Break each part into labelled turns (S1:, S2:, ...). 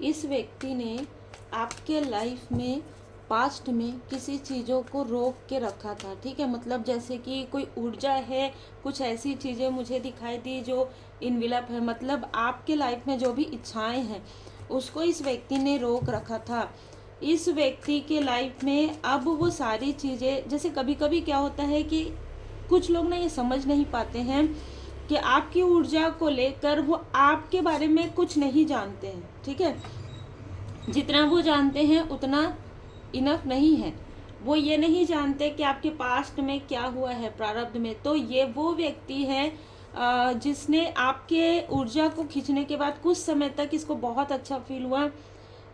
S1: इस व्यक्ति ने आपके लाइफ में पास्ट में किसी चीज़ों को रोक के रखा था, ठीक है। मतलब जैसे कि कोई ऊर्जा है, कुछ ऐसी चीज़ें मुझे दिखाई दी जो इनविलप है, मतलब आपके लाइफ में जो भी इच्छाएं हैं उसको इस व्यक्ति ने रोक रखा था। इस व्यक्ति के लाइफ में अब वो सारी चीज़ें, जैसे कभी कभी क्या होता है कि कुछ लोग ना ये समझ नहीं पाते हैं कि आपकी ऊर्जा को लेकर वो आपके बारे में कुछ नहीं जानते हैं, ठीक है। जितना वो जानते हैं उतना इनफ नहीं है। वो ये नहीं जानते कि आपके पास्ट में क्या हुआ है, प्रारब्ध में। तो ये वो व्यक्ति है जिसने आपके ऊर्जा को खींचने के बाद कुछ समय तक इसको बहुत अच्छा फील हुआ।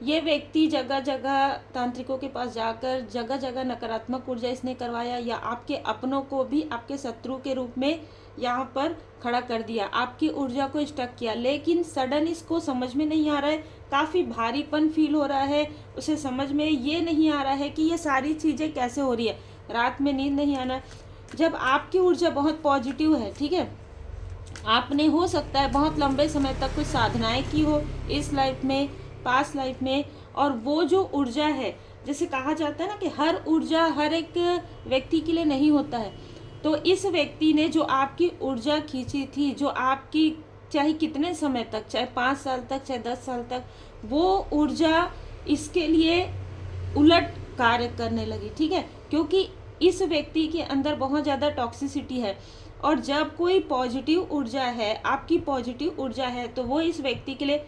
S1: ये व्यक्ति जगह जगह तांत्रिकों के पास जाकर जगह जगह नकारात्मक ऊर्जा इसने करवाया, या आपके अपनों को भी आपके शत्रु के रूप में यहाँ पर खड़ा कर दिया, आपकी ऊर्जा को स्टक किया। लेकिन सडन इसको समझ में नहीं आ रहा है, काफ़ी भारीपन फील हो रहा है, उसे समझ में ये नहीं आ रहा है कि ये सारी चीज़ें कैसे हो रही है। रात में नींद नहीं आना। जब आपकी ऊर्जा बहुत पॉजिटिव है, ठीक है, आपने हो सकता है बहुत लंबे समय तक कुछ साधनाएं की हो इस लाइफ में, पास्ट लाइफ में, और वो जो ऊर्जा है, जैसे कहा जाता है ना कि हर ऊर्जा हर एक व्यक्ति के लिए नहीं होता है। तो इस व्यक्ति ने जो आपकी ऊर्जा खींची थी, जो आपकी चाहे कितने समय तक, चाहे 5 साल तक, चाहे 10 साल तक, वो ऊर्जा इसके लिए उलट कार्य करने लगी, ठीक है। क्योंकि इस व्यक्ति के अंदर बहुत ज़्यादा टॉक्सिसिटी है, और जब कोई पॉजिटिव ऊर्जा है, आपकी पॉजिटिव ऊर्जा है, तो वो इस व्यक्ति के लिए,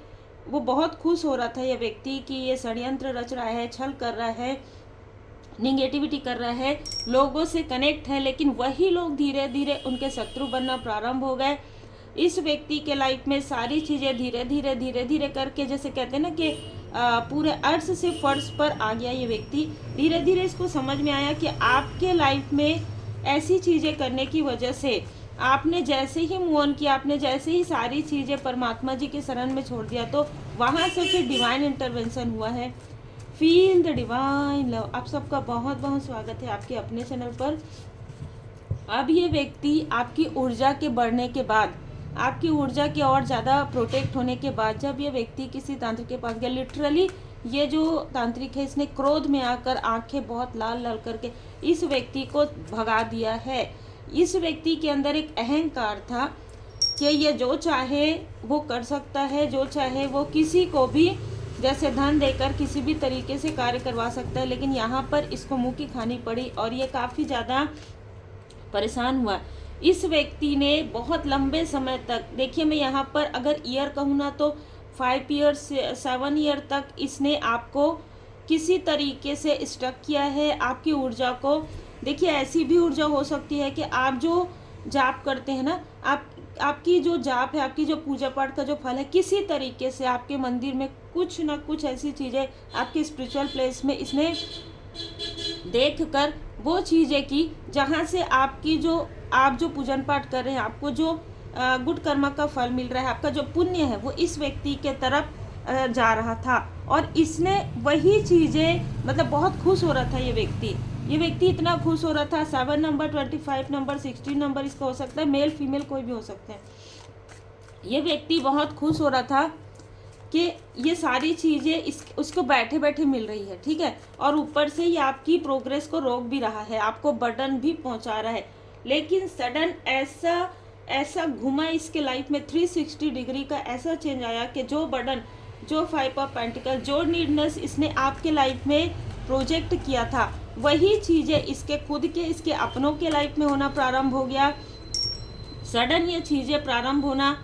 S1: वो बहुत खुश हो रहा था ये व्यक्ति कि ये षड्यंत्र रच रहा है, छल कर रहा है, निगेटिविटी कर रहा है, लोगों से कनेक्ट है। लेकिन वही लोग धीरे धीरे उनके शत्रु बनना प्रारंभ हो गए। इस व्यक्ति के लाइफ में सारी चीज़ें धीरे धीरे करके, जैसे कहते हैं ना कि पूरे अर्श से फर्श पर आ गया ये व्यक्ति। धीरे धीरे इसको समझ में आया कि आपके लाइफ में ऐसी चीज़ें करने की वजह से, आपने जैसे ही मूव ऑन किया, आपने जैसे ही सारी चीज़ें परमात्मा जी के शरण में छोड़ दिया, तो वहाँ से फिर डिवाइन इंटरवेंशन हुआ है। Feel the divine love. आप सबका बहुत बहुत स्वागत है आपके अपने चैनल पर। अब ये व्यक्ति आपकी ऊर्जा के बढ़ने के बाद, आपकी ऊर्जा के और ज़्यादा प्रोटेक्ट होने के बाद, जब ये व्यक्ति किसी तांत्रिक के पास गया, लिटरली ये जो तांत्रिक है इसने क्रोध में आकर आंखें बहुत लाल लाल करके इस व्यक्ति को भगा दिया है। इस व्यक्ति के अंदर एक अहंकार था कि ये जो चाहे वो कर सकता है, जो चाहे वो किसी को भी जैसे धन देकर किसी भी तरीके से कार्य करवा सकता है। लेकिन यहाँ पर इसको मुंह की खानी पड़ी और ये काफ़ी ज़्यादा परेशान हुआ। इस व्यक्ति ने बहुत लंबे समय तक, देखिए मैं यहाँ पर अगर ईयर कहूँ ना तो 5 ईयर से 7 ईयर तक इसने आपको किसी तरीके से स्टक किया है, आपकी ऊर्जा को। देखिए ऐसी भी ऊर्जा हो सकती है कि आप जो जाप करते हैं ना, आपकी जो जाप है, आपकी जो पूजा पाठ का जो फल है, किसी तरीके से आपके मंदिर में कुछ ना कुछ ऐसी चीज़ें आपके स्पिरिचुअल प्लेस में इसने देख कर वो चीज़ें की जहाँ से आपकी जो, आप जो पूजन पाठ कर रहे हैं, आपको जो गुड कर्म का फल मिल रहा है, आपका जो पुण्य है, वो इस व्यक्ति के तरफ जा रहा था। और इसने वही चीज़ें, मतलब बहुत खुश हो रहा था ये व्यक्ति इतना खुश हो रहा था। 7 नंबर, 25 नंबर, 16 नंबर इसका हो सकता है, मेल फीमेल कोई भी हो सकते हैं। ये व्यक्ति बहुत खुश हो रहा था कि ये सारी चीज़ें उसको बैठे बैठे मिल रही है, ठीक है। और ऊपर से ये आपकी प्रोग्रेस को रोक भी रहा है, आपको बर्डन भी पहुंचा रहा है। लेकिन सडन ऐसा घुमा इसके लाइफ में, 360 डिग्री का ऐसा चेंज आया कि जो बर्डन, जो 5 ऑफ पेंटिकल, जो नीडनेस इसने आपके लाइफ में प्रोजेक्ट किया था, वही चीज़ें इसके खुद के, इसके अपनों के लाइफ में होना प्रारंभ हो गया। सडन ये चीज़ें प्रारंभ होना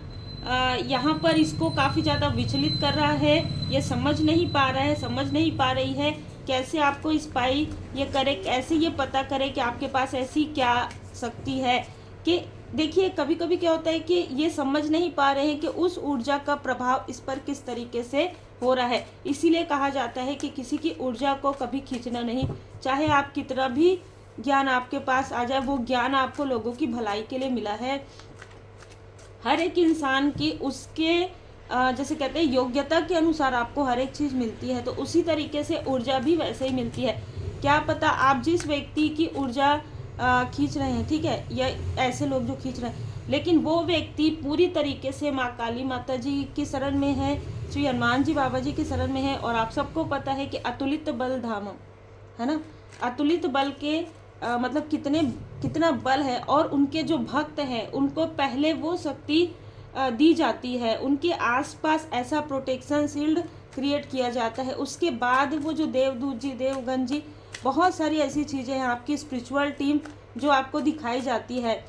S1: यहाँ पर इसको काफ़ी ज़्यादा विचलित कर रहा है। ये समझ नहीं पा रहा है, समझ नहीं पा रही है कैसे आपको स्पाई ये करे, कैसे ये पता करे कि आपके पास ऐसी क्या शक्ति है। कि देखिए कभी कभी क्या होता है कि ये समझ नहीं पा रहे हैं कि उस ऊर्जा का प्रभाव इस पर किस तरीके से हो रहा है। इसीलिए कहा जाता है कि किसी की ऊर्जा को कभी खींचना नहीं, चाहे आप कितना भी ज्ञान आपके पास आ जाए, वो ज्ञान आपको लोगों की भलाई के लिए मिला है। हर एक इंसान की उसके जैसे कहते हैं योग्यता के अनुसार आपको हर एक चीज़ मिलती है, तो उसी तरीके से ऊर्जा भी वैसे ही मिलती है। क्या पता आप जिस व्यक्ति की ऊर्जा खींच रहे हैं, ठीक है, या ऐसे लोग जो खींच रहे हैं, लेकिन वो व्यक्ति पूरी तरीके से माँ काली माता जी की शरण में है, श्री हनुमान जी बाबा जी की शरण में है। और आप सबको पता है कि अतुलित बल धाम है ना, अतुलित बल के मतलब कितना बल है। और उनके जो भक्त हैं उनको पहले वो शक्ति दी जाती है, उनके आसपास ऐसा प्रोटेक्शन शील्ड क्रिएट किया जाता है। उसके बाद वो जो देवदूत जी, देवगण जी, बहुत सारी ऐसी चीज़ें हैं, आपकी स्पिरिचुअल टीम जो आपको दिखाई जाती है।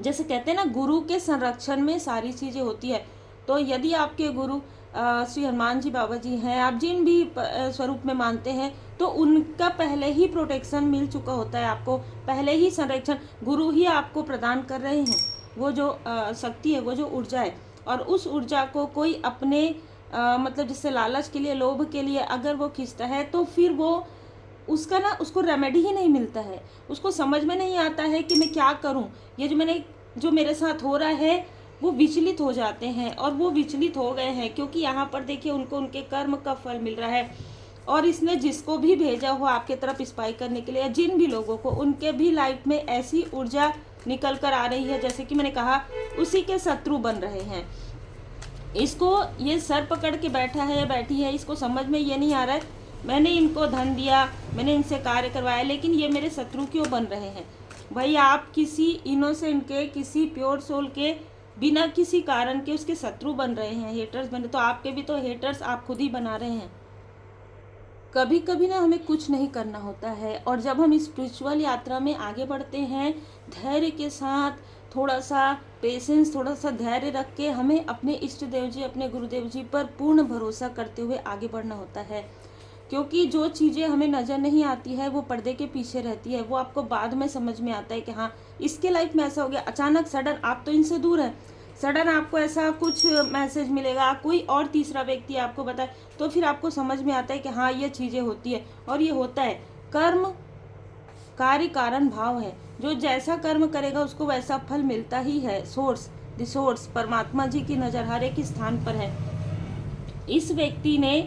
S1: जैसे कहते हैं ना, गुरु के संरक्षण में सारी चीज़ें होती है। तो यदि आपके गुरु श्री हनुमान जी बाबा जी हैं, आप जिन भी स्वरूप में मानते हैं, तो उनका पहले ही प्रोटेक्शन मिल चुका होता है, आपको पहले ही संरक्षण गुरु ही आपको प्रदान कर रहे हैं। वो जो शक्ति है, वो जो ऊर्जा है, और उस ऊर्जा को कोई अपने मतलब जिससे लालच के लिए, लोभ के लिए अगर वो खींचता है, तो फिर वो उसका ना, उसको रेमेडी ही नहीं मिलता है, उसको समझ में नहीं आता है कि मैं क्या करूं। ये जो मेरे साथ हो रहा है, वो विचलित हो जाते हैं, और वो विचलित हो गए हैं क्योंकि यहाँ पर देखिए उनको उनके कर्म का फल मिल रहा है। और इसने जिसको भी भेजा हो आपके तरफ स्पाई करने के लिए, जिन भी लोगों को, उनके भी लाइफ में ऐसी ऊर्जा निकल कर आ रही है, जैसे कि मैंने कहा, उसी के शत्रु बन रहे हैं। इसको ये सर पकड़ के बैठा है या बैठी है, इसको समझ में ये नहीं आ रहा है, मैंने इनको धन दिया, मैंने इनसे कार्य करवाया, लेकिन ये मेरे शत्रु क्यों बन रहे हैं। भाई आप किसी इनोसेंट के, किसी प्योर सोल के, बिना किसी कारण के उसके शत्रु बन रहे हैं, हेटर्स बन रहे, तो आपके भी तो हेटर्स आप खुद ही बना रहे हैं। कभी कभी ना हमें कुछ नहीं करना होता है, और जब हम स्पिरिचुअल यात्रा में आगे बढ़ते हैं, धैर्य के साथ, थोड़ा सा पेशेंस, थोड़ा सा धैर्य रख के हमें अपने इष्ट देव जी, अपने गुरुदेव जी पर पूर्ण भरोसा करते हुए आगे बढ़ना होता है। क्योंकि जो चीज़ें हमें नज़र नहीं आती है, वो पर्दे के पीछे रहती है, वो आपको बाद में समझ में आता है कि हाँ, इसके लाइफ में ऐसा हो गया। अचानक सडन, आप तो इनसे दूर हैं, सडन आपको ऐसा कुछ मैसेज मिलेगा, कोई और तीसरा व्यक्ति आपको बताए, तो फिर आपको समझ में आता है कि हाँ, ये चीज़ें होती है। और ये होता है, कर्म कार्य कारण भाव है, जो जैसा कर्म करेगा उसको वैसा फल मिलता ही है। सोर्स परमात्मा जी की नज़र हर एक स्थान पर है। इस व्यक्ति ने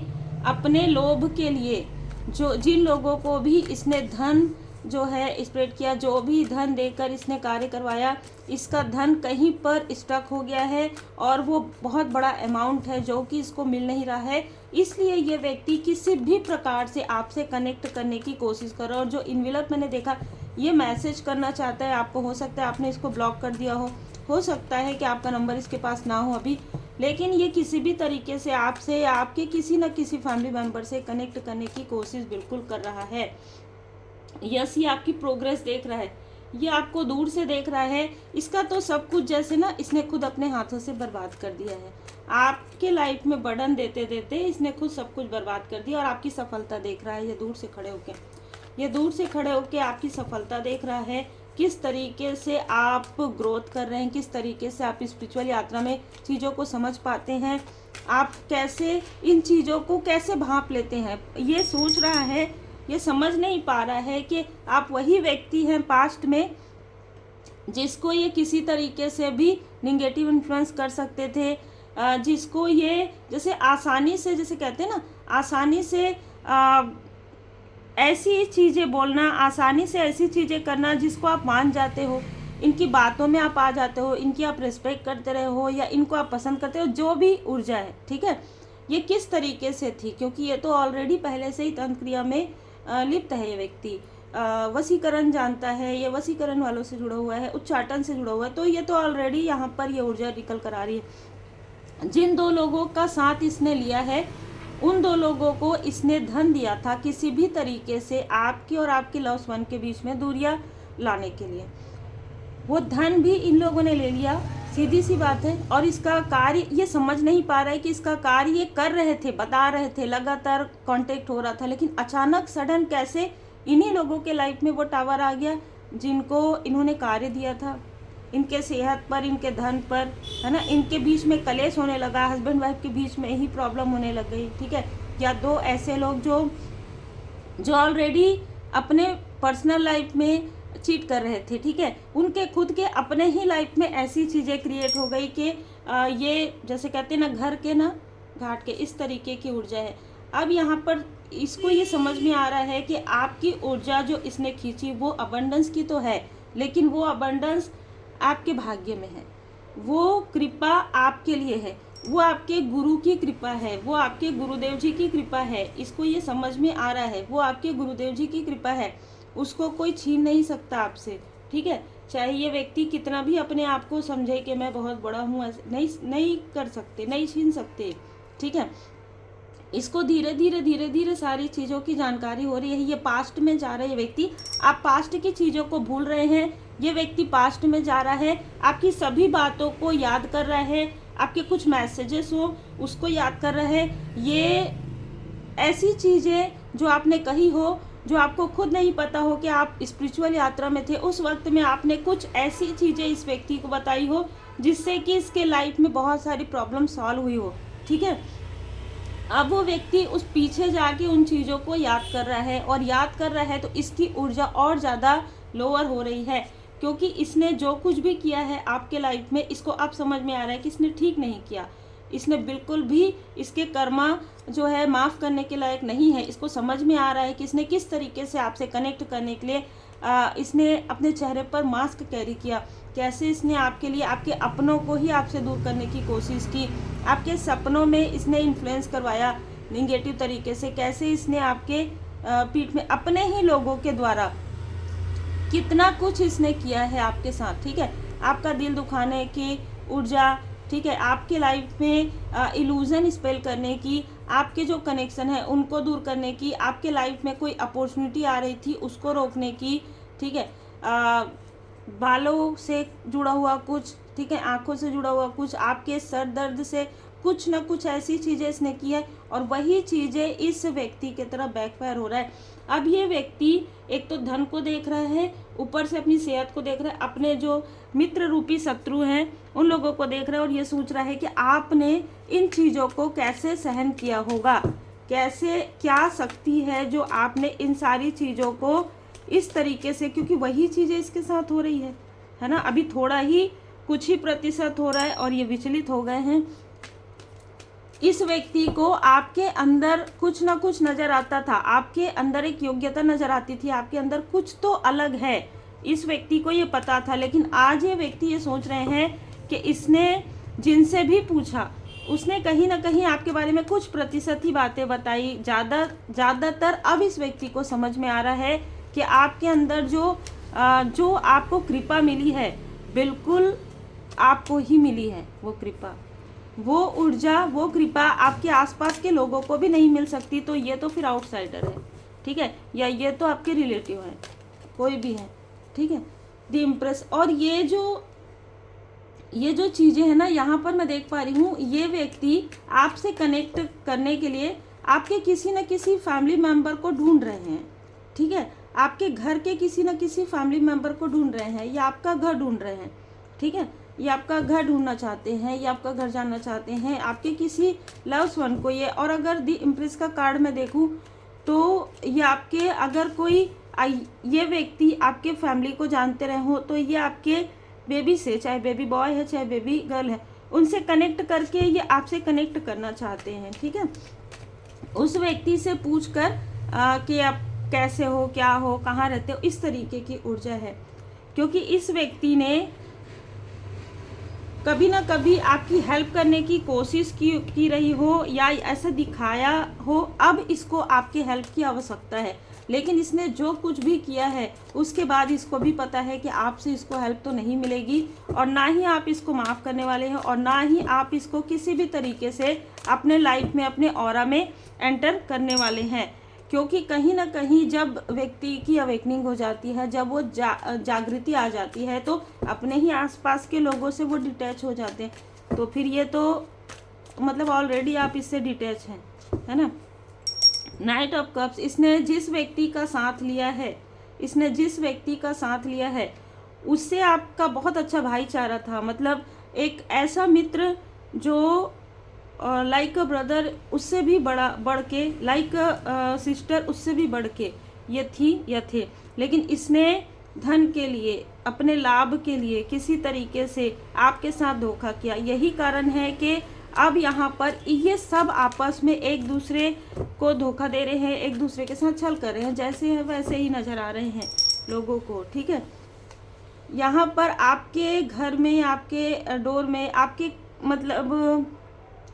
S1: अपने लोभ के लिए, जो जिन लोगों को भी इसने धन जो है स्प्रेड किया, जो भी धन देकर इसने कार्य करवाया, इसका धन कहीं पर स्टक हो गया है, और वो बहुत बड़ा अमाउंट है जो कि इसको मिल नहीं रहा है। इसलिए ये व्यक्ति किसी भी प्रकार से आपसे कनेक्ट करने की कोशिश कर रहा है। और जो इन्वेलप मैंने देखा, ये मैसेज करना चाहता है आपको। हो सकता है आपने इसको ब्लॉक कर दिया हो सकता है कि आपका नंबर इसके पास ना हो अभी, लेकिन ये किसी भी तरीके से आपसे या आपके किसी न किसी फैमिली मेम्बर से कनेक्ट करने की कोशिश बिल्कुल कर रहा है। यस, ये आपकी प्रोग्रेस देख रहा है, ये आपको दूर से देख रहा है। इसका तो सब कुछ जैसे ना इसने खुद अपने हाथों से बर्बाद कर दिया है। आपके लाइफ में बर्डन देते देते इसने खुद सब कुछ बर्बाद कर दिया, और आपकी सफलता देख रहा है। ये दूर से खड़े होके आपकी सफलता देख रहा है, किस तरीके से आप ग्रोथ कर रहे हैं, किस तरीके से आप स्पिरिचुअल यात्रा में चीज़ों को समझ पाते हैं, आप कैसे इन चीज़ों को कैसे भांप लेते हैं, ये सोच रहा है। ये समझ नहीं पा रहा है कि आप वही व्यक्ति हैं पास्ट में जिसको ये किसी तरीके से भी निगेटिव इन्फ्लुएंस कर सकते थे, जिसको ये जैसे आसानी से, जैसे कहते हैं ना, आसानी से ऐसी चीज़ें बोलना, आसानी से ऐसी चीज़ें करना जिसको आप मान जाते हो, इनकी बातों में आप आ जाते हो, इनकी आप रिस्पेक्ट करते रहे हो, या इनको आप पसंद करते हो, जो भी ऊर्जा है, ठीक है। ये किस तरीके से थी, क्योंकि ये तो ऑलरेडी पहले से ही तंत्र क्रिया में लिप्त है। ये व्यक्ति वशीकरण जानता है, ये वशीकरण वालों से जुड़ा हुआ है, उच्चाटन से जुड़ा हुआ है, तो ये तो ऑलरेडी यहाँ पर ये ऊर्जा निकल कर आ रही है। जिन दो लोगों का साथ इसने लिया है, उन दो लोगों को इसने धन दिया था किसी भी तरीके से आपकी और आपके लव्ड वन के बीच में दूरियां लाने के लिए। वो धन भी इन लोगों ने ले लिया, सीधी सी बात है। और इसका कार्य ये समझ नहीं पा रहा है कि इसका कार्य ये कर रहे थे, बता रहे थे, लगातार कांटेक्ट हो रहा था, लेकिन अचानक सडन कैसे इन्हीं लोगों के लाइफ में वो टावर आ गया जिनको इन्होंने कार्य दिया था। इनके सेहत पर, इनके धन पर, है ना, इनके बीच में कलेश होने लगा, हस्बैंड वाइफ के बीच में ही प्रॉब्लम होने लग गई, ठीक है। या दो ऐसे लोग जो ऑलरेडी अपने पर्सनल लाइफ में चीट कर रहे थे, ठीक है, उनके खुद के अपने ही लाइफ में ऐसी चीज़ें क्रिएट हो गई कि ये जैसे कहते हैं ना, घर के ना घाट के, इस तरीके की ऊर्जा है। अब यहाँ पर इसको ये समझ में आ रहा है कि आपकी ऊर्जा जो इसने खींची वो अबंडेंस की तो है, लेकिन वो अबंडेंस आपके भाग्य में है, वो कृपा आपके लिए है। वो आपके गुरु की कृपा है, वो आपके गुरुदेव जी की कृपा है, इसको ये समझ में आ रहा है, वो आपके गुरुदेव जी की कृपा है, उसको कोई छीन नहीं सकता आपसे, ठीक है। चाहे ये व्यक्ति कितना भी अपने आप को समझे कि मैं बहुत बड़ा हूँ, नहीं नहीं कर सकते, नहीं छीन सकते, ठीक है। इसको धीरे धीरे धीरे धीरे सारी चीज़ों की जानकारी हो रही है। ये पास्ट में जा रहे हैं व्यक्ति, आप पास्ट की चीज़ों को भूल रहे हैं, ये व्यक्ति पास्ट में जा रहा है, आपकी सभी बातों को याद कर रहा है, आपके कुछ मैसेजेस हो उसको याद कर रहा है। ये ऐसी चीज़ें जो आपने कही हो, जो आपको खुद नहीं पता हो कि आप स्पिरिचुअल यात्रा में थे, उस वक्त में आपने कुछ ऐसी चीज़ें इस व्यक्ति को बताई हो जिससे कि इसके लाइफ में बहुत सारी प्रॉब्लम सॉल्व हुई हो, ठीक है। अब वो व्यक्ति उस पीछे जाके उन चीज़ों को याद कर रहा है, और याद कर रहा है तो इसकी ऊर्जा और ज़्यादा लोअर हो रही है, क्योंकि इसने जो कुछ भी किया है आपके लाइफ में, इसको अब समझ में आ रहा है कि इसने ठीक नहीं किया, इसने बिल्कुल भी, इसके कर्मा जो है माफ़ करने के लायक नहीं है। इसको समझ में आ रहा है कि इसने किस तरीके से आपसे कनेक्ट करने के लिए इसने अपने चेहरे पर मास्क कैरी किया, कैसे इसने आपके लिए, आपके अपनों को ही आपसे दूर करने की कोशिश की, आपके सपनों में इसने इन्फ्लुएंस करवाया निगेटिव तरीके से, कैसे इसने आपके पीठ में अपने ही लोगों के द्वारा कितना कुछ इसने किया है आपके साथ, ठीक है। आपका दिल दुखाने की ऊर्जा, ठीक है, आपके लाइफ में इल्यूजन स्पेल करने की, आपके जो कनेक्शन है उनको दूर करने की, आपके लाइफ में कोई अपॉर्चुनिटी आ रही थी उसको रोकने की, ठीक है, बालों से जुड़ा हुआ कुछ, ठीक है, आंखों से जुड़ा हुआ कुछ, आपके सर दर्द से कुछ ना कुछ ऐसी चीज़ें इसने की है, और वही चीज़ें इस व्यक्ति की तरह बैकफायर हो रहा है। अब ये व्यक्ति एक तो धन को देख रहा है, ऊपर से अपनी सेहत को देख रहा है, अपने जो मित्र रूपी शत्रु हैं उन लोगों को देख रहा है, और ये सोच रहा है कि आपने इन चीज़ों को कैसे सहन किया होगा, कैसे, क्या शक्ति है जो आपने इन सारी चीज़ों को इस तरीके से, क्योंकि वही चीज़ें इसके साथ हो रही है ना। अभी थोड़ा ही कुछ ही प्रतिशत हो रहा है और ये विचलित हो गए हैं। इस व्यक्ति को आपके अंदर कुछ ना कुछ नज़र आता था, आपके अंदर एक योग्यता नज़र आती थी, आपके अंदर कुछ तो अलग है, इस व्यक्ति को ये पता था। लेकिन आज ये व्यक्ति ये सोच रहे हैं कि इसने जिनसे भी पूछा उसने कहीं ना कहीं आपके बारे में कुछ प्रतिशत ही बातें बताई, ज़्यादातर अब इस व्यक्ति को समझ में आ रहा है कि आपके अंदर जो आपको कृपा मिली है, बिल्कुल आपको ही मिली है वो कृपा, वो ऊर्जा, वो कृपा आपके आसपास के लोगों को भी नहीं मिल सकती। तो ये तो फिर आउटसाइडर है, ठीक है, या ये तो आपके रिलेटिव है, कोई भी है, ठीक है। द इम्प्रेस, और ये जो चीज़ें हैं ना, यहाँ पर मैं देख पा रही हूँ, ये व्यक्ति आपसे कनेक्ट करने के लिए आपके किसी न किसी फैमिली मेम्बर को ढूंढ रहे हैं, ठीक है, आपके घर के किसी न किसी फैमिली मेम्बर को ढूंढ रहे हैं, या आपका घर ढूंढ रहे हैं, ठीक है, ये आपका घर ढूंढना चाहते हैं, या आपका घर जानना चाहते हैं, आपके किसी लव्स वन को ये। और अगर दी इम्प्रेस का कार्ड में देखूं तो ये आपके, अगर कोई ये व्यक्ति आपके फैमिली को जानते रहे हो तो ये आपके बेबी से, चाहे बेबी बॉय है चाहे बेबी गर्ल है, उनसे कनेक्ट करके ये आपसे कनेक्ट करना चाहते हैं, ठीक है। उस व्यक्ति से पूछ कर कि आप कैसे हो, क्या हो, कहाँ रहते हो, इस तरीके की ऊर्जा है। क्योंकि इस व्यक्ति ने कभी ना कभी आपकी हेल्प करने की कोशिश की रही हो, या ऐसा दिखाया हो अब इसको आपकी हेल्प की आवश्यकता है, लेकिन इसने जो कुछ भी किया है उसके बाद इसको भी पता है कि आपसे इसको हेल्प तो नहीं मिलेगी, और ना ही आप इसको माफ़ करने वाले हैं, और ना ही आप इसको किसी भी तरीके से अपने लाइफ में, अपने ऑरा में एंटर करने वाले हैं। क्योंकि कहीं ना कहीं जब व्यक्ति की अवेकनिंग हो जाती है, जब वो जागृति आ जाती है, तो अपने ही आसपास के लोगों से वो डिटैच हो जाते हैं। तो फिर ये तो मतलब ऑलरेडी आप इससे डिटैच हैं, है ना। नाइट ऑफ कप्स, इसने जिस व्यक्ति का साथ लिया है, इसने जिस व्यक्ति का साथ लिया है उससे आपका बहुत अच्छा भाईचारा था। मतलब एक ऐसा मित्र जो लाइक अ ब्रदर, उससे भी बढ़ के, लाइक अ सिस्टर, उससे भी बढ़ के ये थी या थे। लेकिन इसने धन के लिए, अपने लाभ के लिए किसी तरीके से आपके साथ धोखा किया। यही कारण है कि अब यहाँ पर ये सब आपस में एक दूसरे को धोखा दे रहे हैं, एक दूसरे के साथ छल कर रहे हैं, जैसे है वैसे ही नज़र आ रहे हैं लोगों को, ठीक है। यहाँ पर आपके घर में, आपके डोर में, आपके मतलब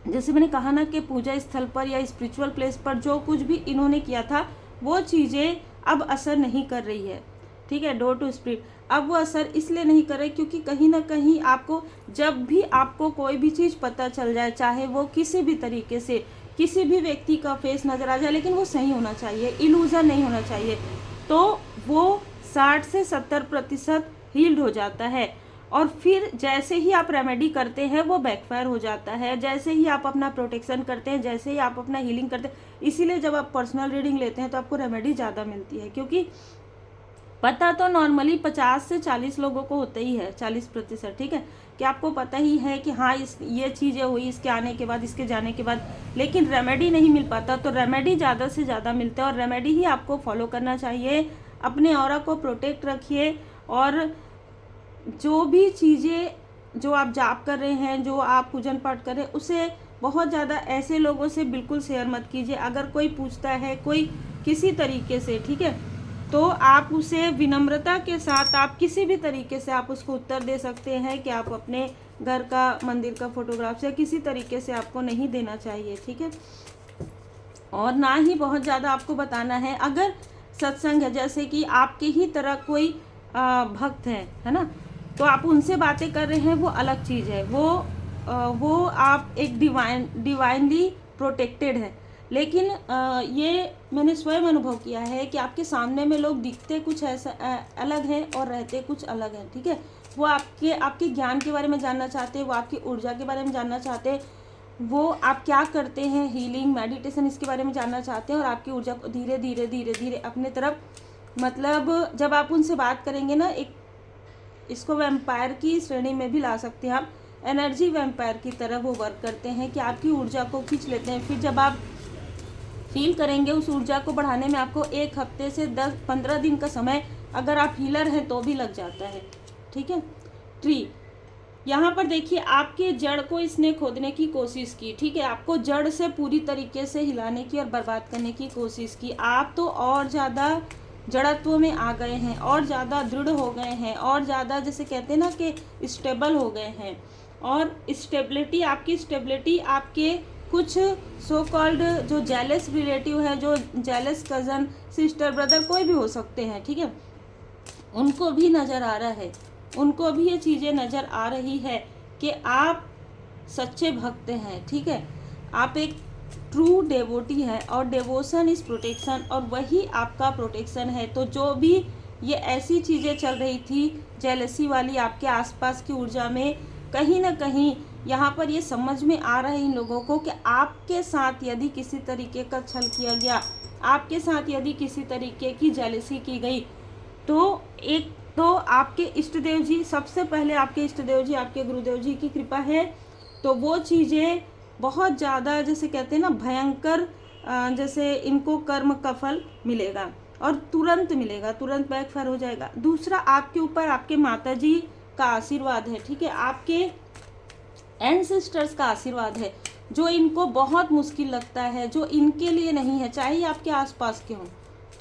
S1: जैसे मैंने कहा ना कि पूजा स्थल पर या स्पिरिचुअल प्लेस पर जो कुछ भी इन्होंने किया था वो चीज़ें अब असर नहीं कर रही है, ठीक है। डोर टू स्पिरिट अब वो असर इसलिए नहीं कर रही क्योंकि कहीं ना कहीं आपको, जब भी आपको कोई भी चीज़ पता चल जाए, चाहे वो किसी भी तरीके से किसी भी व्यक्ति का फेस नज़र आ जाए, लेकिन वो सही होना चाहिए, इल्यूजन नहीं होना चाहिए, तो वो 60 से 70% हील्ड हो जाता है। और फिर जैसे ही आप रेमेडी करते हैं वो बैकफायर हो जाता है, जैसे ही आप अपना प्रोटेक्शन करते हैं, जैसे ही आप अपना हीलिंग करते हैं। इसीलिए जब आप पर्सनल रीडिंग लेते हैं तो आपको रेमेडी ज़्यादा मिलती है, क्योंकि पता तो नॉर्मली 50 से 40 लोगों को होता ही है, 40%, ठीक है, कि आपको पता ही है कि हाँ ये चीज़ें हुई इसके आने के बाद, इसके जाने के बाद, लेकिन रेमेडी नहीं मिल पाता। तो रेमेडी ज़्यादा से ज़्यादा मिलता है और रेमेडी ही आपको फॉलो करना चाहिए। अपने ऑरा को प्रोटेक्ट रखिए और जो भी चीज़ें जो आप जाप कर रहे हैं, जो आप पूजन पाठ कर रहे हैं, उसे बहुत ज़्यादा ऐसे लोगों से बिल्कुल शेयर मत कीजिए। अगर कोई पूछता है कोई किसी तरीके से, ठीक है, तो आप उसे विनम्रता के साथ, आप किसी भी तरीके से आप उसको उत्तर दे सकते हैं कि आप अपने घर का, मंदिर का फोटोग्राफ या किसी तरीके से आपको नहीं देना चाहिए, ठीक है। और ना ही बहुत ज़्यादा आपको बताना है। अगर सत्संग है, जैसे कि आपके ही तरह कोई भक्त है ना, तो आप उनसे बातें कर रहे हैं, वो अलग चीज़ है, वो आप एक डिवाइनली प्रोटेक्टेड है। लेकिन ये मैंने स्वयं अनुभव किया है कि आपके सामने में लोग दिखते कुछ ऐसा अलग हैं और रहते कुछ अलग हैं, ठीक है। वो आपके ज्ञान के बारे में जानना चाहते हैं, वो आपकी ऊर्जा के बारे में जानना चाहते हैं, वो आप क्या करते हैं, हीलिंग, मेडिटेशन, इसके बारे में जानना चाहते हैं, और आपकी ऊर्जा को धीरे धीरे धीरे धीरे अपने तरफ, मतलब जब आप उनसे बात करेंगे ना, एक इसको वैम्पायर की श्रेणी में भी ला सकते हैं आप। एनर्जी वैम्पायर की तरह वो वर्क करते हैं कि आपकी ऊर्जा को खींच लेते हैं। फिर जब आप फील करेंगे, उस ऊर्जा को बढ़ाने में आपको 1 हफ्ते से 10-15 दिन का समय, अगर आप हीलर हैं तो भी लग जाता है, ठीक है। ट्री, यहाँ पर देखिए आपके जड़ को इसने खोदने की कोशिश की, ठीक है, आपको जड़ से पूरी तरीके से हिलाने की और बर्बाद करने की कोशिश की। आप तो और ज़्यादा जड़त्व में आ गए हैं, और ज़्यादा दृढ़ हो गए हैं, और ज़्यादा जैसे कहते हैं ना कि स्टेबल हो गए हैं। और स्टेबिलिटी, आपकी स्टेबिलिटी आपके कुछ सो कॉल्ड जो जेलस रिलेटिव है, जो जेलस कज़न, सिस्टर, ब्रदर, कोई भी हो सकते हैं, ठीक है, उनको भी नज़र आ रहा है, उनको भी ये चीज़ें नज़र आ रही है कि आप सच्चे भक्त हैं, ठीक है, आप एक ट्रू डेवोटी है, और डेवोशन इज़ प्रोटेक्शन, और वही आपका प्रोटेक्शन है। तो जो भी ये ऐसी चीज़ें चल रही थी जेलसी वाली आपके आसपास की ऊर्जा में, कहीं ना कहीं यहाँ पर ये समझ में आ रहा है इन लोगों को कि आपके साथ यदि किसी तरीके का छल किया गया, आपके साथ यदि किसी तरीके की जेलसी की गई, तो एक तो आपके इष्ट देव जी, सबसे पहले आपके इष्ट देव जी, आपके गुरुदेव जी की कृपा है, तो वो चीज़ें बहुत ज़्यादा जैसे कहते हैं ना भयंकर, जैसे इनको कर्म का फल मिलेगा और तुरंत मिलेगा, तुरंत बैकफायर हो जाएगा। दूसरा, आपके ऊपर आपके माता जी का आशीर्वाद है, ठीक है, आपके एंसेस्टर्स का आशीर्वाद है, जो इनको बहुत मुश्किल लगता है, जो इनके लिए नहीं है, चाहे आपके आसपास के हों,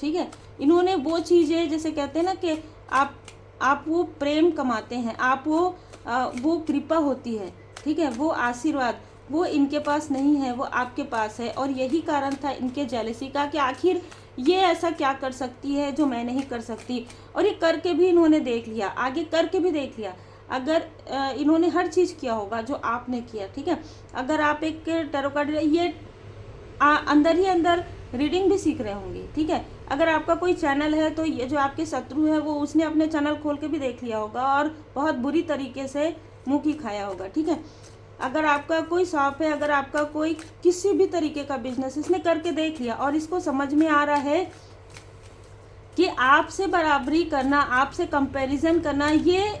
S1: ठीक है। इन्होंने वो चीज़ें जैसे कहते हैं ना कि आप वो प्रेम कमाते हैं, आप वो कृपा होती है, ठीक है, वो आशीर्वाद, वो इनके पास नहीं है, वो आपके पास है। और यही कारण था इनके जेलसी का कि आखिर ये ऐसा क्या कर सकती है जो मैं नहीं कर सकती। और ये करके भी इन्होंने देख लिया, आगे करके भी देख लिया। अगर इन्होंने हर चीज़ किया होगा जो आपने किया, ठीक है। अगर आप एक टैरो कार्ड, ये अंदर ही अंदर रीडिंग भी सीख रहे होंगे, ठीक है। अगर आपका कोई चैनल है तो ये जो आपके शत्रु है वो उसने अपने चैनल खोल के भी देख लिया होगा और बहुत बुरी तरीके से मुँह की खाया होगा, ठीक है। अगर आपका कोई शॉप है, अगर आपका कोई किसी भी तरीके का बिजनेस, इसने करके देख लिया और इसको समझ में आ रहा है कि आपसे बराबरी करना, आपसे कंपैरिजन करना, ये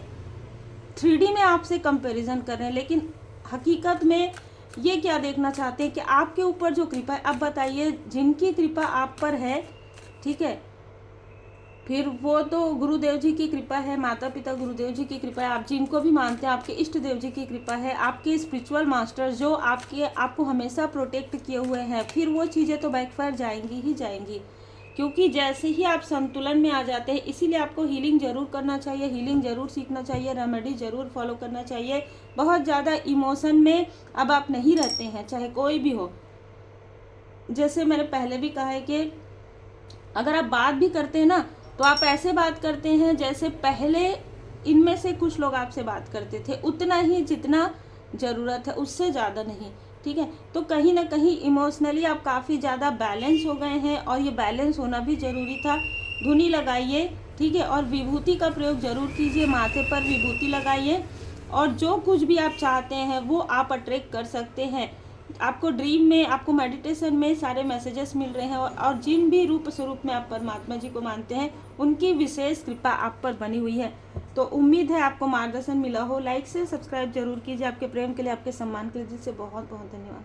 S1: 3D में आपसे कंपैरिजन कर रहे हैं, लेकिन हकीकत में ये क्या देखना चाहते हैं कि आपके ऊपर जो कृपा है। अब बताइए, जिनकी कृपा आप पर है, ठीक है, फिर वो तो गुरुदेव जी की कृपा है, माता पिता गुरुदेव जी की कृपा है, आप जिनको भी मानते हैं, आपके इष्ट देव जी की कृपा है, आपके स्पिरिचुअल मास्टर जो आपको हमेशा प्रोटेक्ट किए हुए हैं, फिर वो चीज़ें तो बैकफायर जाएंगी ही जाएंगी। क्योंकि जैसे ही आप संतुलन में आ जाते हैं, इसीलिए आपको हीलिंग जरूर करना चाहिए, हीलिंग जरूर सीखना चाहिए, रेमेडी जरूर फॉलो करना चाहिए। बहुत ज़्यादा इमोशन में अब आप नहीं रहते हैं, चाहे कोई भी हो। जैसे मैंने पहले भी कहा है कि अगर आप बात भी करते हैं ना, तो आप ऐसे बात करते हैं जैसे पहले इनमें से कुछ लोग आपसे बात करते थे, उतना ही जितना ज़रूरत है, उससे ज़्यादा नहीं। ठीक है, तो कहीं ना कहीं इमोशनली आप काफ़ी ज़्यादा बैलेंस हो गए हैं, और ये बैलेंस होना भी ज़रूरी था। धुनी लगाइए, ठीक है, और विभूति का प्रयोग ज़रूर कीजिए, माथे पर विभूति लगाइए, और जो कुछ भी आप चाहते हैं वो आप अट्रैक्ट कर सकते हैं। आपको ड्रीम में, आपको मेडिटेशन में सारे मैसेजेस मिल रहे हैं, और जिन भी रूप स्वरूप में आप परमात्मा जी को मानते हैं, उनकी विशेष कृपा आप पर बनी हुई है। तो उम्मीद है आपको मार्गदर्शन मिला हो। लाइक से सब्सक्राइब जरूर कीजिए। आपके प्रेम के लिए, आपके सम्मान के लिए, जिससे बहुत बहुत धन्यवाद।